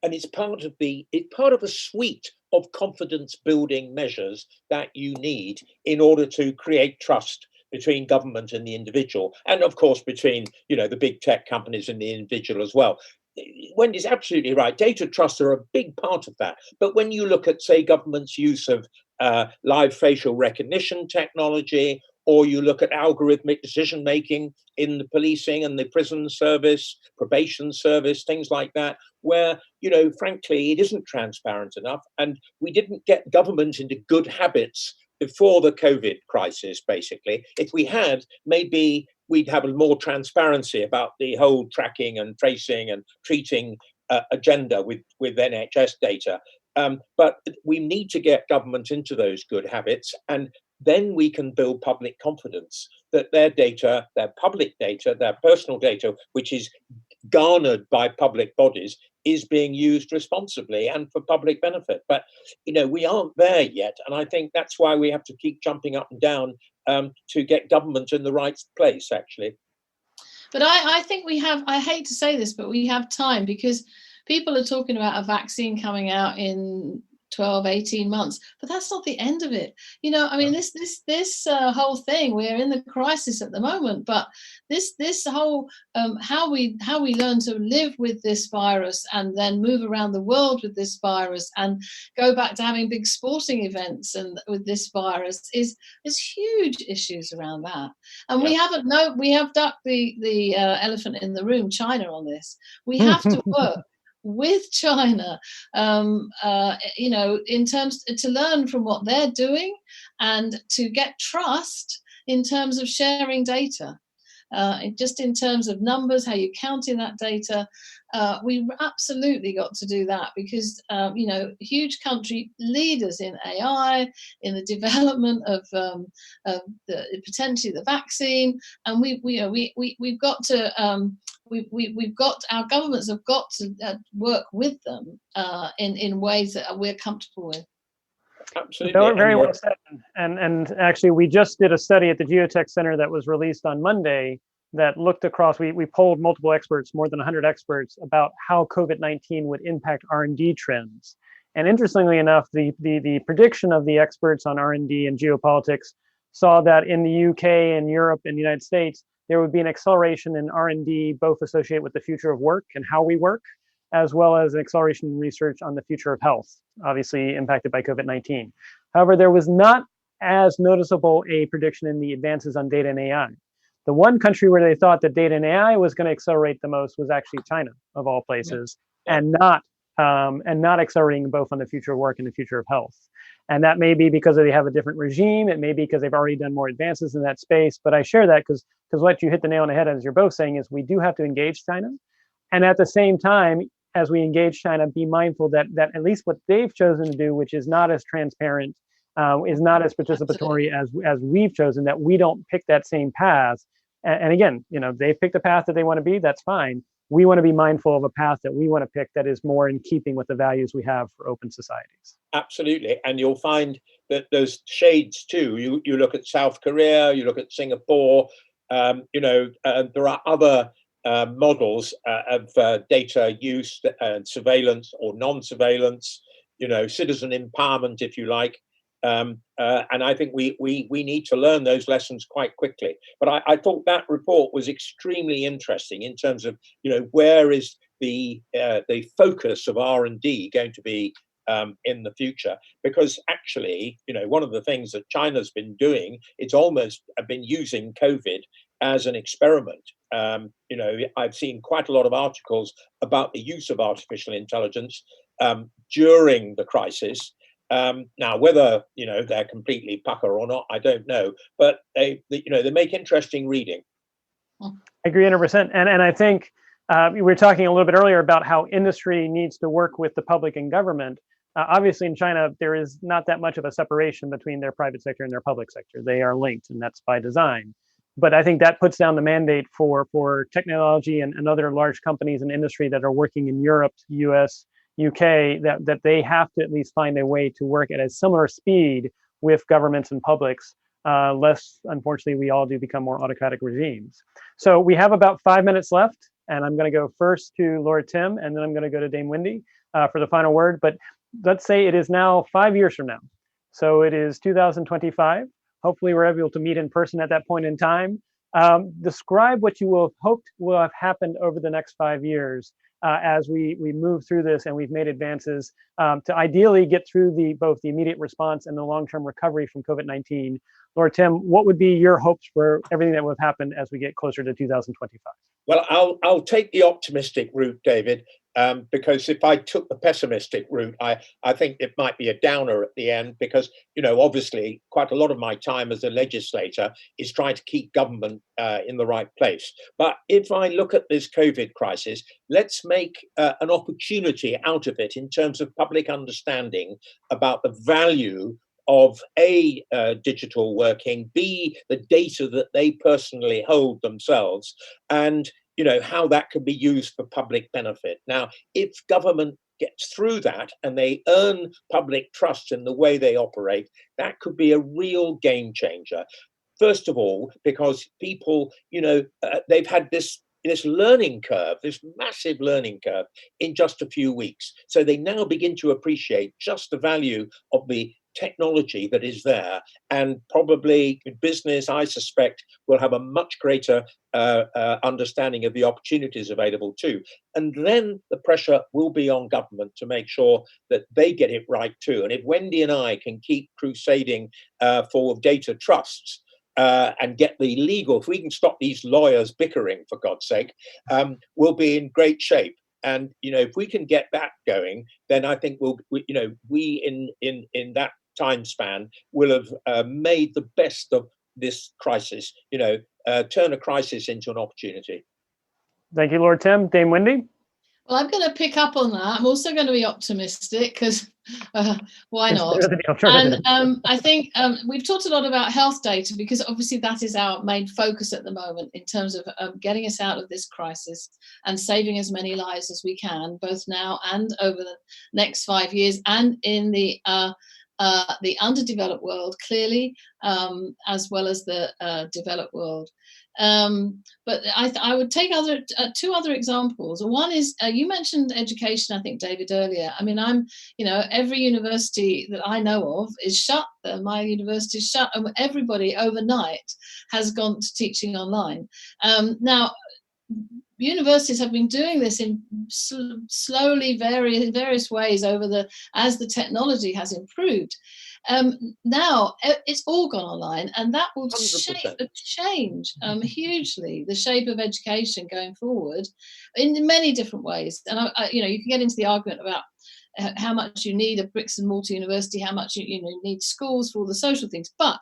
And it's part of a suite of confidence building measures that you need in order to create trust between government and the individual, and of course between the big tech companies and the individual as well. Wendy's absolutely right. Data trusts are a big part of that. But when you look at, say, government's use of live facial recognition technology, or you look at algorithmic decision making in the policing and the prison service, probation service, things like that, where, frankly, it isn't transparent enough. And we didn't get government into good habits before the COVID crisis, basically. If we had, maybe we'd have more transparency about the whole tracking and tracing and treating agenda with NHS data. But we need to get government into those good habits, and then we can build public confidence that their data, their public data, their personal data, which is garnered by public bodies, is being used responsibly and for public benefit. But we aren't there yet, and I think that's why we have to keep jumping up and down to get government in the right place, actually. But I think we have, I hate to say this, but we have time, because people are talking about a vaccine coming out in 12, 18 months, but that's not the end of it. This whole thing, we're in the crisis at the moment, but this whole how we learn to live with this virus and then move around the world with this virus and go back to having big sporting events and with this virus is huge issues around that. And we have ducked the elephant in the room, China, on this. We have to work with China, in terms to learn from what they're doing and to get trust in terms of sharing data. Just in terms of numbers, how you count in that data, we absolutely got to do that, because huge country leaders in AI, in the development of potentially the vaccine, and we've got to. Our governments have got to work with them in ways that we're comfortable with. Absolutely. Very well said. And actually, we just did a study at the Geotech Center that was released on Monday that looked across. We polled multiple experts, more than 100 experts, about how COVID-19 would impact R&D trends. And interestingly enough, the prediction of the experts on R&D and geopolitics saw that in the UK and Europe and the United States, there would be an acceleration in R&D, both associated with the future of work and how we work, as well as an acceleration in research on the future of health, obviously impacted by COVID-19. However, there was not as noticeable a prediction in the advances on data and AI. The one country where they thought that data and AI was going to accelerate the most was actually China, of all places, and not accelerating both on the future of work and the future of health. And that may be because they have a different regime. It may be because they've already done more advances in that space. But I share that because what you hit the nail on the head, as you're both saying, is we do have to engage China. And at the same time, as we engage China, be mindful that at least what they've chosen to do, which is not as transparent, is not as participatory as we've chosen, that we don't pick that same path. And again, they've picked a path that they want to be, that's fine. We want to be mindful of a path that we want to pick that is more in keeping with the values we have for open societies. Absolutely. And you'll find that there's shades too. You look at South Korea, you look at Singapore, there are other models of data use and surveillance or non-surveillance, citizen empowerment, if you like. And I think we need to learn those lessons quite quickly. But I thought that report was extremely interesting in terms of, where is the focus of R&D going to be in the future? Because actually, one of the things that China's been doing, it's almost been using COVID as an experiment. I've seen quite a lot of articles about the use of artificial intelligence during the crisis. Now, whether they're completely pucker or not, I don't know. But they make interesting reading. I agree 100%. And I think we were talking a little bit earlier about how industry needs to work with the public and government. Obviously, in China, there is not that much of a separation between their private sector and their public sector. They are linked, and that's by design. But I think that puts down the mandate for technology and other large companies and industry that are working in Europe, US, UK, that they have to at least find a way to work at a similar speed with governments and publics, lest, unfortunately, we all do become more autocratic regimes. So we have about 5 minutes left, and I'm going to go first to Lord Tim, and then I'm going to go to Dame Wendy for the final word. But let's say it is now 5 years from now. So it is 2025. Hopefully we're able to meet in person at that point in time. Describe what you will have hoped will have happened over the next 5 years as we move through this and we've made advances to ideally get through both the immediate response and the long-term recovery from COVID-19. Lord Tim, what would be your hopes for everything that would happen as we get closer to 2025? Well, I'll take the optimistic route, David, because if I took the pessimistic route, I think it might be a downer at the end because, obviously quite a lot of my time as a legislator is trying to keep government in the right place. But if I look at this COVID crisis, let's make an opportunity out of it in terms of public understanding about the value of digital working, B, the data that they personally hold themselves, and how that can be used for public benefit. Now, if government gets through that and they earn public trust in the way they operate, that could be a real game changer. First of all, because people, they've had this learning curve, this massive learning curve in just a few weeks. So they now begin to appreciate just the value of the technology that is there, and probably business, I suspect, will have a much greater understanding of the opportunities available too. And then the pressure will be on government to make sure that they get it right too. And if Wendy and I can keep crusading for data trusts, and get the legal, if we can stop these lawyers bickering, for God's sake, we'll be in great shape. And if we can get that going, then I think we in that time span will have made the best of this crisis. Turn a crisis into an opportunity. Thank you, Lord Tim. Dame Wendy. Well, I'm going to pick up on that. I'm also going to be optimistic because why not? And I think we've talked a lot about health data because obviously that is our main focus at the moment in terms of getting us out of this crisis and saving as many lives as we can, both now and over the next 5 years, and in the underdeveloped world, clearly, as well as the developed world. But I would take two other examples. One is you mentioned education, I think, David, earlier. I mean, every university that I know of is shut. My university is shut, and everybody overnight has gone to teaching online. Now, universities have been doing this in slowly, various ways as the technology has improved. Now it's all gone online, and that will change hugely the shape of education going forward in many different ways. And you can get into the argument about how much you need a bricks and mortar university, how much you need schools for all the social things. But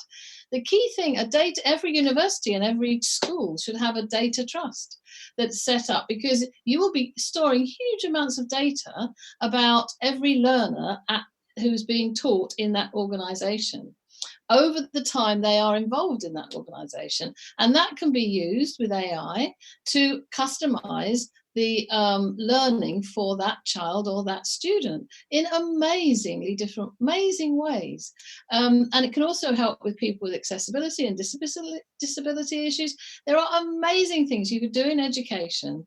the key thing, every university and every school should have a data trust that's set up, because you will be storing huge amounts of data about every learner who's being taught in that organization over the time they are involved in that organization. And that can be used with AI to customize the learning for that child or that student in amazing ways. And it can also help with people with accessibility and disability issues. There are amazing things you could do in education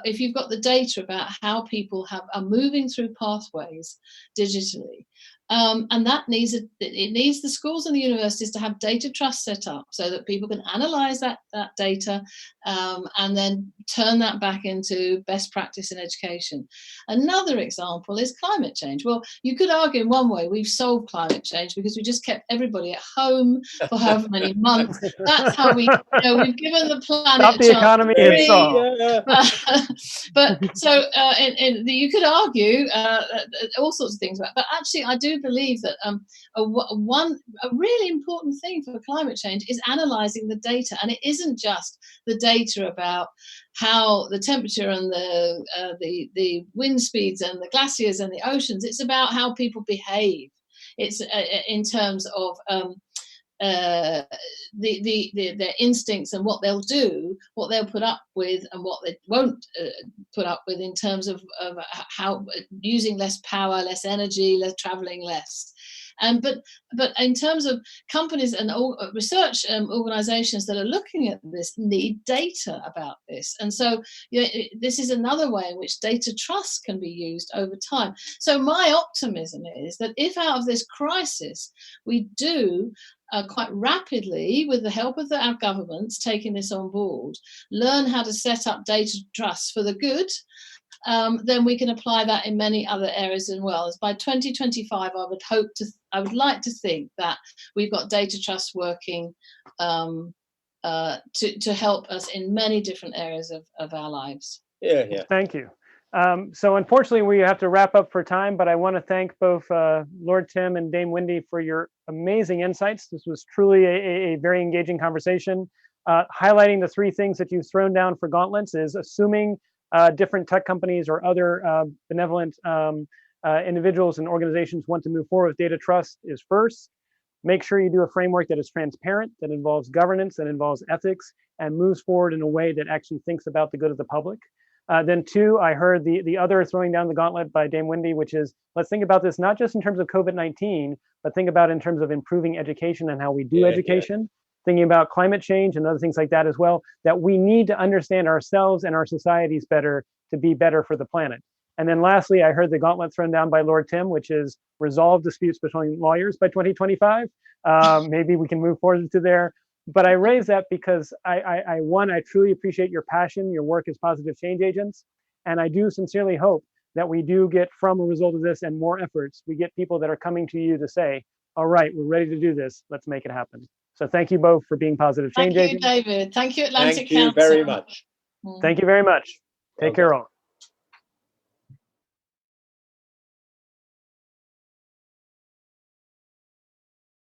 if you've got the data about how people are moving through pathways digitally. And that needs it needs the schools and the universities to have data trust set up so that people can analyze that data and then turn that back into best practice in education. Another example is climate change. Well, you could argue in one way we've solved climate change because we just kept everybody at home for however many months. That's how we've given the planet Stop the economy and solve. But so you could argue all sorts of things about, but actually I do believe that a really important thing for climate change is analysing the data, and it isn't just the data about how the temperature and the wind speeds and the glaciers and the oceans. It's about how people behave. It's in terms of their instincts and what they'll do, what they'll put up with, and what they won't put up with in terms of how using less power, less energy, traveling less. But in terms of companies and research organizations that are looking at this need data about this. And so this is another way in which data trust can be used over time. So my optimism is that if out of this crisis we do quite rapidly, with the help of our governments taking this on board, learn how to set up data trust for the good, then we can apply that in many other areas as well. As by 2025, I would like to think that we've got data trust working to help us in many different areas of our lives. Yeah. Thank you. So unfortunately, we have to wrap up for time, but I want to thank both Lord Tim and Dame Wendy for your amazing insights. This was truly a very engaging conversation. Highlighting the three things that you've thrown down for gauntlets is assuming different tech companies or other benevolent individuals and organizations want to move forward with data trust is first. Make sure you do a framework that is transparent, that involves governance, that involves ethics, and moves forward in a way that actually thinks about the good of the public. Then two, I heard the other throwing down the gauntlet by Dame Wendy, which is, let's think about this not just in terms of COVID-19, but think about it in terms of improving education and how we do education. Thinking about climate change and other things like that as well, that we need to understand ourselves and our societies better to be better for the planet. And then lastly, I heard the gauntlet thrown down by Lord Tim, which is resolve disputes between lawyers by 2025. Maybe we can move forward to there. But I raise that because I truly appreciate your passion, your work as positive change agents. And I do sincerely hope that we do get, from a result of this and more efforts, we get people that are coming to you to say, all right, we're ready to do this. Let's make it happen. So thank you both for being positive change agents. Thank you, David. Thank you, Atlantic Council. Thank you very much. Thank you very much. Take care all.